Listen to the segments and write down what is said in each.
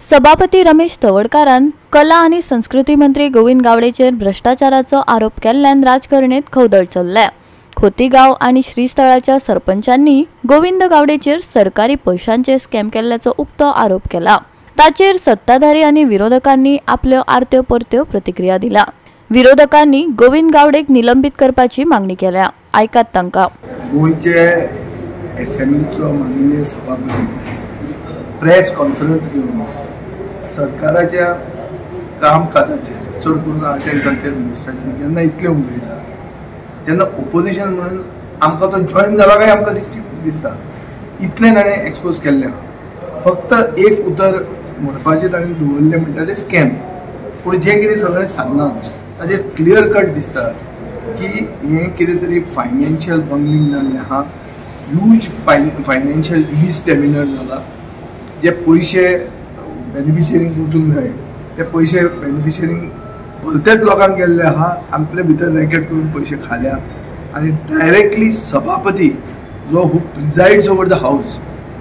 सभापती रमेश तवडकारान कला आणि संस्कृती मंत्री गोविंद गावडेचेर भ्रष्टाचाराचो आरोप केल्ल्यान राजकारणीत खवदळ चल्ल्या। खोतीगाव आणि श्रीस्थळाच्या सरपंचांनी गोविंद गावडेचेर सरकारी पैशांचे स्कॅम केल्ल्याचो उक्तो आरोप केला। ताचेर सत्ताधारी आणि विरोधकांनी आपल्यो आरत्यो परत्यो प्रतिक्रिया दिला। विरोधकांनी गोविंद गावडेक निलंबित करपाची मागणी केल्या। ऐकात तांकां। गोंयचे असेंब्लीचो माननीय सभापती प्रेस कॉन्फरन्स घेवन सरकाराच्या कामकाजाचेर चड करून आर्ट एंड कल्चर मिनिस्टराचेर जेन्ना इतले उलयता तेन्ना ओपोजिशन म्हणून आमकां तो जॉईन जाला काय आमकां दिसता इतले ताणें एक्सपोज केल्ले। फक्त एक उतर म्हणपाचें ताणें दवरलें म्हणटा तें स्कॅम, पूण जें कितें सगळें सांगलां ताजेर क्लियर कट दिसता की हें कितें तरी फायनान्शियल बंगलिंग जाल्लें आहा, ह्यूज फायनान्शियल मिसडेमिनर जाला। जे पयशे बेनिफिशरींक वचूंक जाय ते पयशे बेनिफिशरींक भलतेच लोकांक गेल्ले आहा, आपले भितर रॅकेट करून पयशे खाल्या आनी डायरेक्टली सभापती जो who presides over the house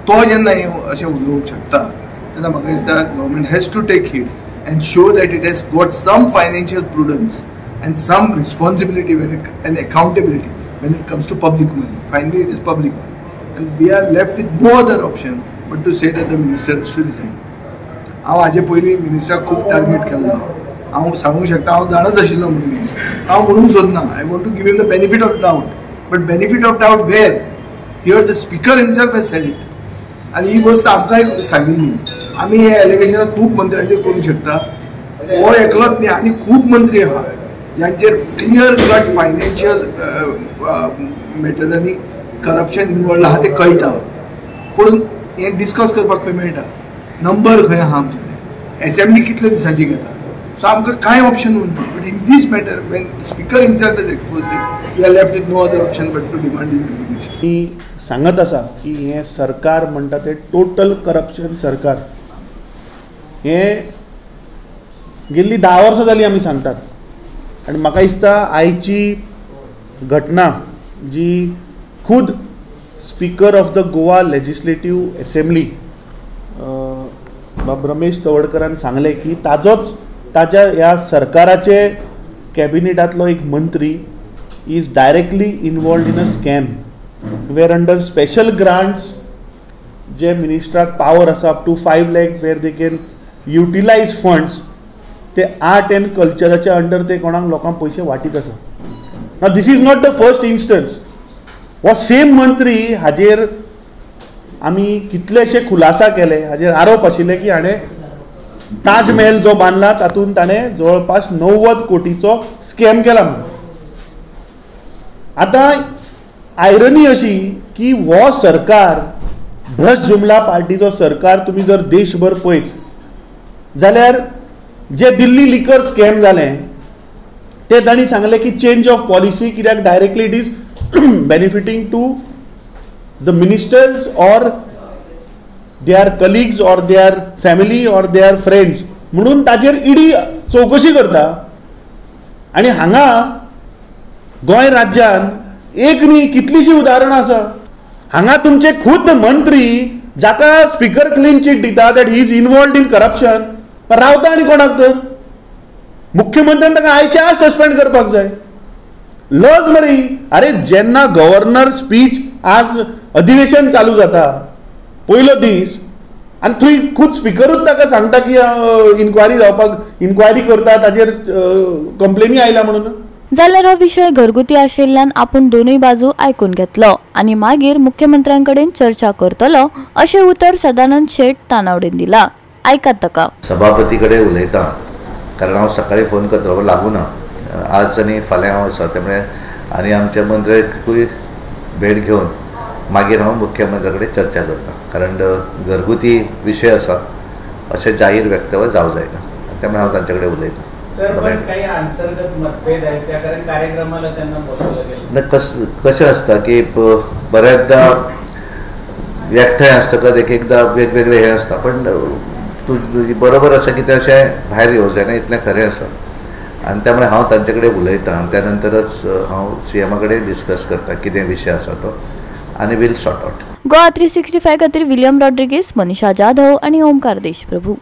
तो जेन्ना हे अशें उलोवंक शकता तेन्ना म्हाका दिसता government has to take heed and show that it has got some financial prudence and some responsibility and accountability when it comes to public money. Finally, it is public money. And we are left with no other option but to say that the minister is to resign. हांव हाजे पयलीं मिनिस्टराक खूब target केल्लो, हांव सांगूंक शकता हांव जाणच आशिल्लो म्हणून हांव म्हणूंक सोदना। I want to give him the benefit of doubt, but benefit of doubt where here the speaker himself has said it आनी ही गोष्ट आमकांय सांगिल्ली। आमी हे एलिगेशनां खूब मंत्र्यांचेर करूंक शकता, हो एकलोच न्ही आनी खूब मंत्री आहा ज्यांचेर क्लियर कट फायनान्शियल मॅटरांनी करप्शन इनवॉल्ड आहा ते कळटा, पूण हे डिस्कस करपाक खंय मेळटा, नंबर खंय आहा आमचे, असेंब्ली कितले दिसांची घेता, सो आमकां कांय ऑप्शन उरना। But in this matter when speaker himself is exposed we are left with no other option but to demand his resignation. ही सांगत आसा की हे सरकार म्हणटा ते टोटल करप्शन सरकार, हे गेल्ली 10 वर्सां जाली आमी सांगतात। आनी म्हाका दिसता आयची घटना जी खुद speaker of the Goa legislative assembly बाब रमेश तवडकरान सांगले की ताच्या ह्या सरकाराचे कॅबिनेटांतलो एक मंत्री is directly involved in a scam where under special grants जे मिनिस्टराक पावर आसा up to 5 lakh where they can utilise funds ते आर्ट एंड कल्चराच्या अंडर ते कोणाक लोकांक पयशे वाटीत आसा। नाव this is not the first instance. हो सेम मंत्री हाजेर आमी कितलेशे खुलासा केले, हाजेर आरोप आशिल्ले की हाणें ताज महल जो बांदला तातूंत ताणें जवळपास 90 कोटीचो स्कॅम केला म्हणून। आतां आयरनी अशी की हो सरकार भ्रष्ट जुमला पार्टीचो सरकार तुमी जर देशभर पळयत जाल्यार जे दिल्ली लिकर स्कॅम जालें ते तांणी सांगलें की चेंज ऑफ पॉलिसी, कित्याक directly it is benefiting to the ministers or their colleagues or their family or their friends म्हणून ताचेर ईडी चवकशी करता। आनी हांगा गोंय राज्यान एक न्ही कितलीशीं उदाहरणां आसा। हांगा तुमचे खुद मंत्री जाका स्पीकर क्लीन चीट दिता that he is involved in corruption रावता आनी कोणाक तर मुख्यमंत्र्यान ताका आयच्या आज सस्पेंड करपाक जाय। लज मरी अरे जेन्ना गव्हर्नर स्पीच आज अधिवेशन चालू जाता पयलो दीस आनी थंय खुद स्पीकरूच ताका सांगता की इन्क्वायरी जावपाक इन्क्वायरी करता ताचेर कंप्लेनी आयल्या म्हणून। जाल्यार हो विशय घरगुती आशिल्ल्यान आपूण दोनूय बाजू आयकून घेतलो आनी मागीर मुख्यमंत्र्यांकडेन चर्चा करतलो अशें उतर सदानंद शेट तानावडेन दिला। ऐकात ताका। सभापती कडेन उलयता कारण हांव सकाळी फोन करतलो लागूना आज आनी फाल्यां हांव आसा, त्यामुळे आनी आमच्या मंत्र्याकूय भेट घेवन मागीर हांव मुख्यमंत्र्या कडेन चर्चा करता, कारण घरगुती विशय आसा अशें जाहीर व्यक्तव्य जावं जायना, त्यामुळे हांव तांचे कडेन उलयता। कशें आसता की बऱ्याचदा एकठांय आसतकच एकदा वेगवेगळे हे आसता, पण तुजी बरोबर आसा की ते अशें भायर येवं जायना इतलें खरें आसा। आनी त्यामुळे हांव तांचे कडेन उलयतां आनी त्या नंतरच हांव सीएमा कडेन डिस्कस करता कितें विशय आसा तो आनी वील सॉर्ट आउट। गोवा 365 खातीर विलियम रॉड्रिगीस, मनीषा जाधव आणि ओमकार देशप्रभू।